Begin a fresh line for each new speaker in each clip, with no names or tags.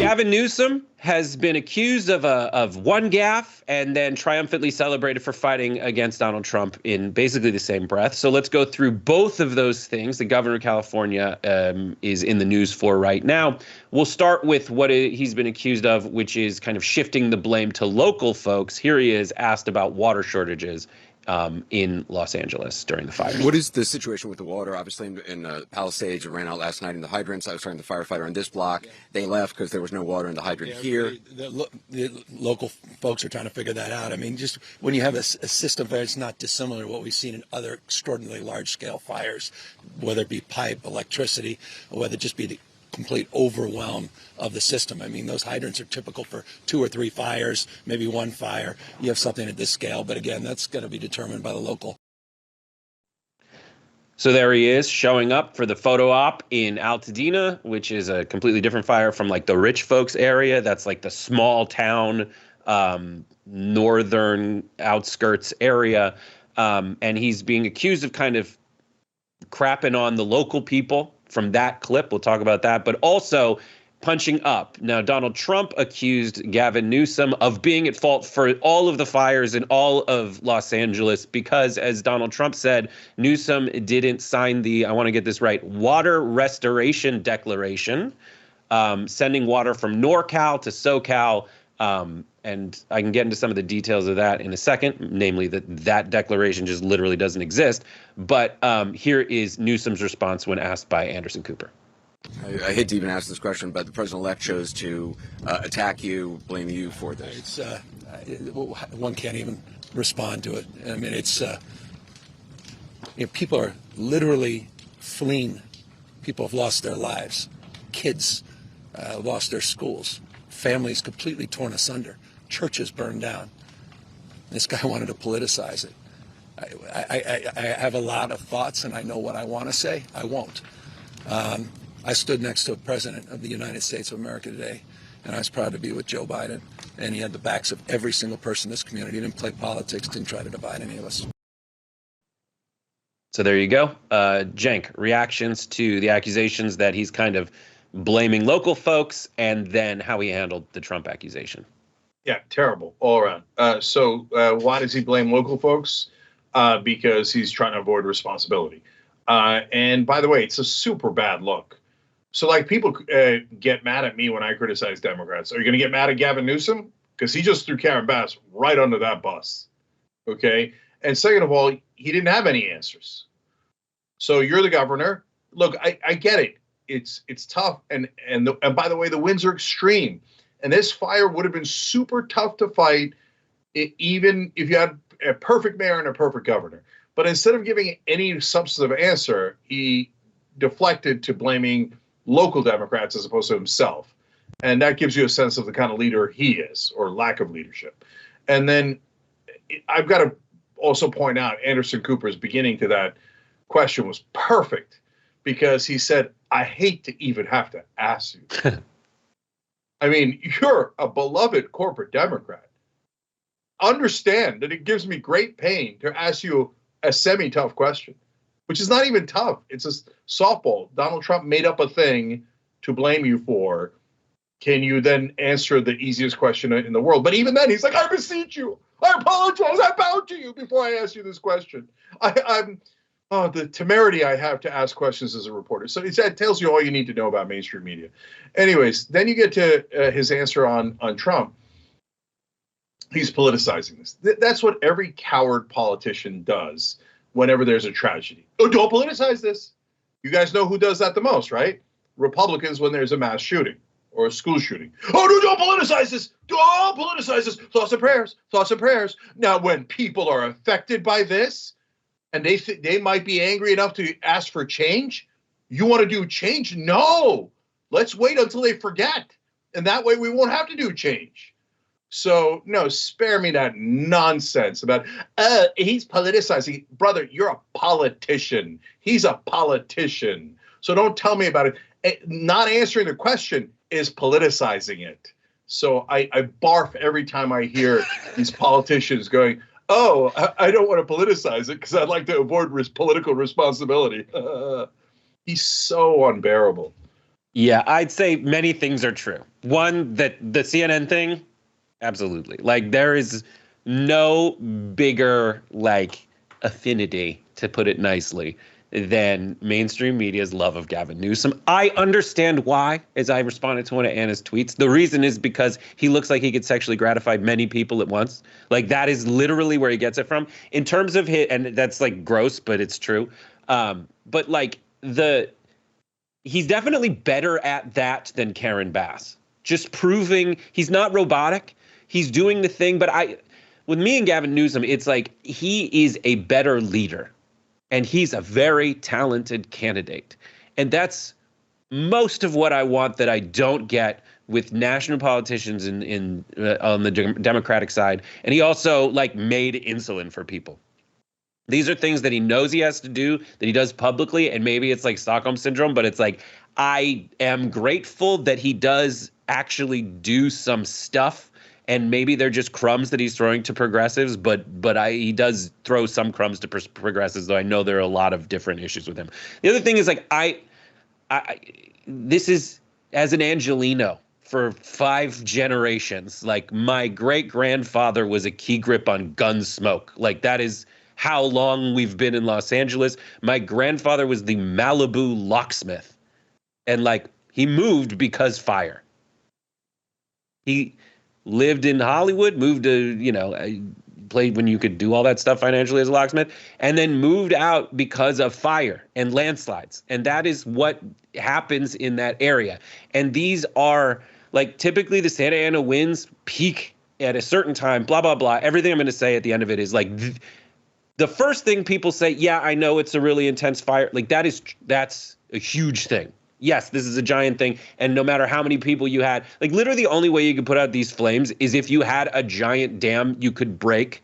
Gavin Newsom has been accused of one gaffe and then triumphantly celebrated for fighting against Donald Trump in basically the same breath. So let's go through both of those things. The governor of California is in the news for right now. We'll start with what he's been accused of, which is kind of shifting the blame to local folks. Here he is asked about water shortages in Los Angeles during the fires.
What is the situation with the water? Obviously, in Palisades, it ran out last night in the hydrants. I was talking to the firefighter on this block. They left because there was no water in the hydrant here.
The local folks are trying to figure that out. I mean, just when you have a system that's not dissimilar to what we've seen in other extraordinarily large-scale fires, whether it be pipe, electricity, or whether it just be the complete overwhelm of the system. I mean, those hydrants are typical for 2 or 3 fires, maybe 1 fire. You have something at this scale, but again, that's going to be determined by the local.
So there he is showing up for the photo op in Altadena, which is a completely different fire from like the rich folks area. That's like the small town, northern outskirts area. And he's being accused of kind of crapping on the local people from that clip. We'll talk about that, but also punching up. Now, Donald Trump accused Gavin Newsom of being at fault for all of the fires in all of Los Angeles because, as Donald Trump said, Newsom didn't sign the, I want to get this right, Water Restoration Declaration, sending water from NorCal to SoCal. And I can get into some of the details of that in a second, namely that declaration just literally doesn't exist. But here is Newsom's response when asked by Anderson Cooper.
I hate to even ask this question, but the president-elect chose to attack you, blame you for this.
One can't even respond to it. I mean, it's people are literally fleeing. People have lost their lives. Kids lost their schools. Families completely torn asunder. Churches burned down. This guy wanted to politicize it. I have a lot of thoughts, and I know what I want to say. I won't. I stood next to a president of the United States of America today, and I was proud to be with Joe Biden. And he had the backs of every single person in this community. He didn't play politics, didn't try to divide any of us.
So there you go. Cenk, reactions to the accusations that he's kind of blaming local folks and then how he handled the Trump accusation.
Yeah, terrible all around. So why does he blame local folks? Because he's trying to avoid responsibility. And by the way, it's a super bad look. So like people get mad at me when I criticize Democrats. Are you going to get mad at Gavin Newsom? Because he just threw Karen Bass right under that bus. OK. And second of all, he didn't have any answers. So you're the governor. Look, I get it. It's tough. And by the way, the winds are extreme. And this fire would have been super tough to fight even if you had a perfect mayor and a perfect governor. But instead of giving any substantive answer, he deflected to blaming local Democrats as opposed to himself. And that gives you a sense of the kind of leader he is, or lack of leadership. And then I've got to also point out Anderson Cooper's beginning to that question was perfect because he said, I hate to even have to ask you. I mean, you're a beloved corporate Democrat. Understand that it gives me great pain to ask you a semi-tough question, which is not even tough. It's a softball. Donald Trump made up a thing to blame you for. Can you then answer the easiest question in the world? But even then, he's like, I beseech you. I apologize. I bow to you before I ask you this question. The temerity I have to ask questions as a reporter. So it tells you all you need to know about mainstream media. Anyways, then you get to his answer on Trump. He's politicizing this. That's what every coward politician does whenever there's a tragedy. Oh, don't politicize this. You guys know who does that the most, right? Republicans when there's a mass shooting or a school shooting. Oh, no, don't politicize this. Don't politicize this. Thoughts and prayers. Thoughts and prayers. Now, when people are affected by this and they might be angry enough to ask for change, you want to do change? No. Let's wait until they forget. And that way we won't have to do change. So, no, spare me that nonsense about, he's politicizing. Brother, you're a politician. He's a politician. So don't tell me about it. Not answering the question is politicizing it. So I barf every time I hear these politicians going, oh, I don't want to politicize it because I'd like to avoid political responsibility. He's so unbearable.
Yeah, I'd say many things are true. One, that the CNN thing, absolutely. Like, there is no bigger, like, affinity, to put it nicely, than mainstream media's love of Gavin Newsom. I understand why, as I responded to one of Anna's tweets. The reason is because he looks like he could sexually gratify many people at once. Like, that is literally where he gets it from. In terms of his, and that's, like, gross, but it's true. But, like, he's definitely better at that than Karen Bass. Just proving he's not robotic. He's doing the thing. But with me and Gavin Newsom, it's like he is a better leader. And he's a very talented candidate. And that's most of what I want that I don't get with national politicians on the Democratic side. And he also, like, made insulin for people. These are things that he knows he has to do, that he does publicly, and maybe it's like Stockholm syndrome, but it's like, I am grateful that he does actually do some stuff, and maybe they're just crumbs that he's throwing to progressives, but he does throw some crumbs to progressives, though I know there are a lot of different issues with him. The other thing is, like, this is, as an Angelino for 5 generations, like, my great-grandfather was a key grip on Gunsmoke. Like, that is how long we've been in Los Angeles. My grandfather was the Malibu locksmith. And, like, he moved because fire. He lived in Hollywood, moved to, played when you could do all that stuff financially as a locksmith, and then moved out because of fire and landslides. And that is what happens in that area. And these are, like, typically the Santa Ana winds peak at a certain time, blah, blah, blah. Everything I'm going to say at the end of it is, like, the first thing people say, yeah, I know it's a really intense fire. Like, that's a huge thing. Yes, this is a giant thing. And no matter how many people you had, like, literally the only way you could put out these flames is if you had a giant dam you could break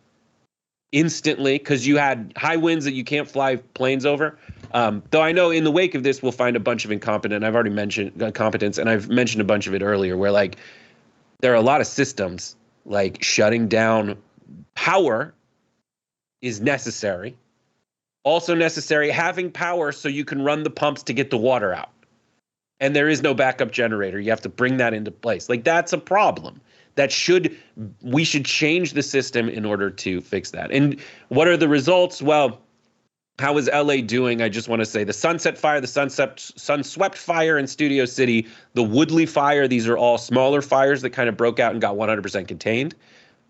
instantly, because you had high winds that you can't fly planes over. Though I know in the wake of this, we'll find a bunch of incompetent. I've already mentioned competence, and I've mentioned a bunch of it earlier, where, like, there are a lot of systems, like, shutting down power is necessary. Also necessary, having power so you can run the pumps to get the water out. And there is no backup generator. You have to bring that into place. Like, that's a problem. We should change the system in order to fix that. And what are the results? Well, how is LA doing? I just want to say the Sunset Fire, the Sunswept Fire in Studio City, the Woodley Fire, these are all smaller fires that kind of broke out and got 100% contained.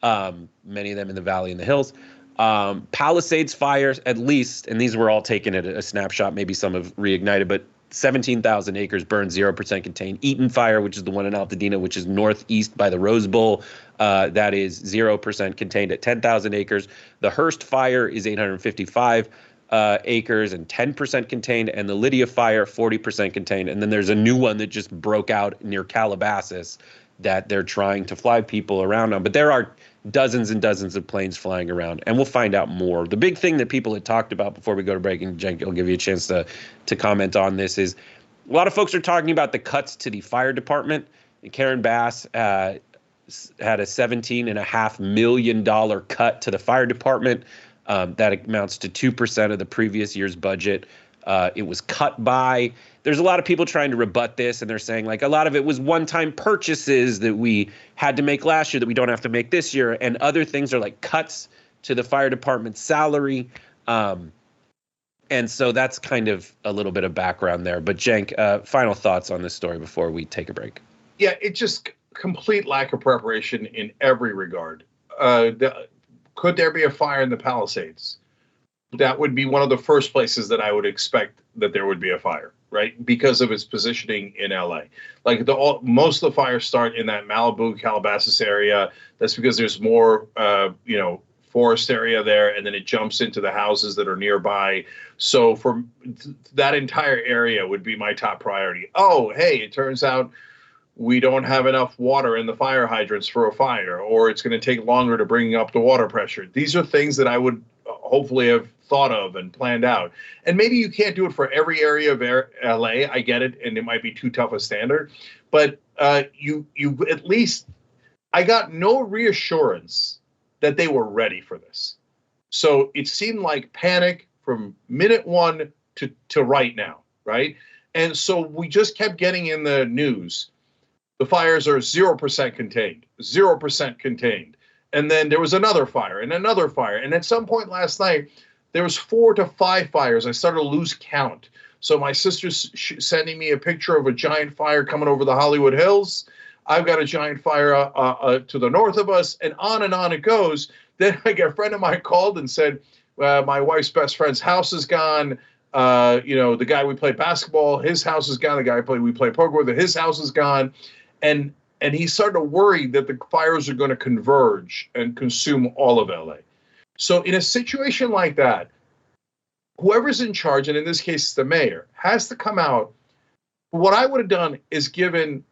Many of them in the valley and the hills. Palisades fires, at least, and these were all taken at a snapshot, maybe some have reignited, but 17,000 acres burned, 0% contained. Eaton Fire, which is the one in Altadena, which is northeast by the Rose Bowl, that is 0% contained at 10,000 acres. The Hearst Fire is 855 acres and 10% contained, and the Lydia Fire, 40% contained. And then there's a new one that just broke out near Calabasas that they're trying to fly people around on. But there are dozens and dozens of planes flying around, and we'll find out more. The big thing that people had talked about before we go to break, and Cenk, I'll give you a chance to comment on this, is a lot of folks are talking about the cuts to the fire department. Karen Bass had a $17.5 million cut to the fire department. That amounts to 2% of the previous year's budget. It was cut by. There's a lot of people trying to rebut this, and they're saying, like, a lot of it was one-time purchases that we had to make last year that we don't have to make this year, and other things are like cuts to the fire department's salary. And so that's kind of a little bit of background there. But Cenk, final thoughts on this story before we take a break.
Yeah, it's just complete lack of preparation in every regard. Could there be a fire in the Palisades? That would be one of the first places that I would expect that there would be a fire, right? Because of its positioning in LA. Like, most of the fires start in that Malibu, Calabasas area. That's because there's more, forest area there, and then it jumps into the houses that are nearby. So for that entire area would be my top priority. Oh, hey, it turns out we don't have enough water in the fire hydrants for a fire, or it's going to take longer to bring up the water pressure. These are things that I would hopefully have thought of and planned out. And maybe you can't do it for every area of LA. I get it, and it might be too tough a standard. But you at least, I got no reassurance that they were ready for this. So it seemed like panic from minute one to right now, right? And so we just kept getting in the news, the fires are 0% contained, 0% contained. And then there was another fire and another fire. And at some point last night, there was 4 to 5 fires. I started to lose count. So my sister's sending me a picture of a giant fire coming over the Hollywood Hills. I've got a giant fire to the north of us, and on it goes. Then a friend of mine called and said, my wife's best friend's house is gone. The guy we play basketball, his house is gone. The guy we play poker with, his house is gone. And he started to worry that the fires are going to converge and consume all of LA. So in a situation like that, whoever's in charge, and in this case the mayor, has to come out. What I would have done is given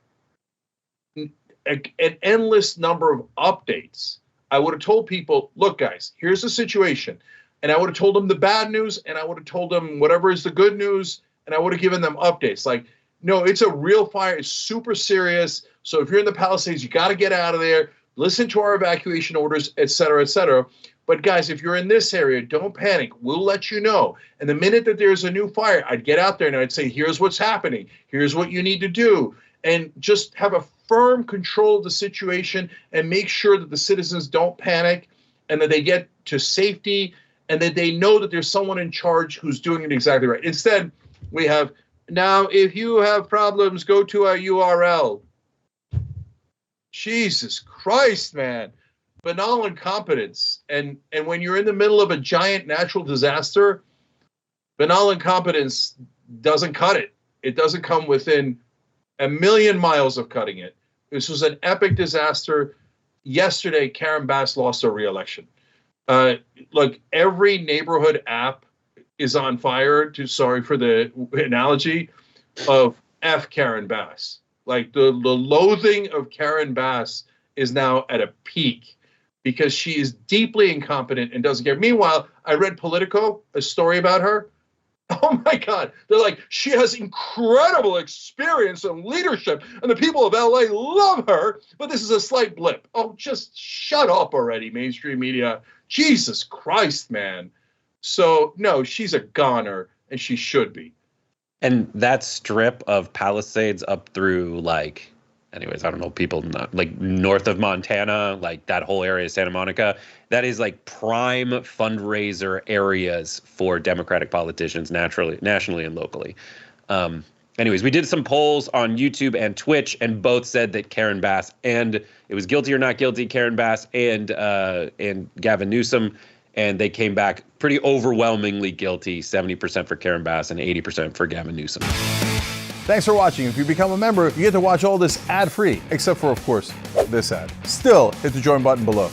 an endless number of updates. I would have told people, look, guys, here's the situation. And I would have told them the bad news, and I would have told them whatever is the good news, and I would have given them updates. Like, no, it's a real fire. It's super serious. So if you're in the Palisades, you got to get out of there. Listen to our evacuation orders, et cetera, et cetera. But guys, if you're in this area, don't panic. We'll let you know. And the minute that there's a new fire, I'd get out there and I'd say, here's what's happening. Here's what you need to do. And just have a firm control of the situation and make sure that the citizens don't panic and that they get to safety and that they know that there's someone in charge who's doing it exactly right. Instead, we have, now, if you have problems, go to our URL. Jesus Christ, man. Banal incompetence. And when you're in the middle of a giant natural disaster, banal incompetence doesn't cut it. It doesn't come within a million miles of cutting it. This was an epic disaster. Yesterday, Karen Bass lost her re-election. Look, every neighborhood app is on fire, sorry for the analogy, of F Karen Bass. Like the loathing of Karen Bass is now at a peak because she is deeply incompetent and doesn't care. Meanwhile, I read Politico, a story about her. Oh my God. They're like, she has incredible experience and leadership, and the people of LA love her, but this is a slight blip. Oh, just shut up already, mainstream media. Jesus Christ, man. So, no, she's a goner, and she should be.
And that strip of Palisades up through, anyways, I don't know, people north of Montana, like that whole area of Santa Monica, that is like prime fundraiser areas for Democratic politicians nationally and locally. Anyways, we did some polls on YouTube and Twitch, and both said that Karen Bass, and it was guilty or not guilty, Karen Bass and Gavin Newsom, and they came back pretty overwhelmingly guilty, 70% for Karen Bass and 80% for Gavin Newsom.
Thanks for watching. If you become a member, you get to watch all this ad-free, except for, of course, this ad. Still, hit the join button below.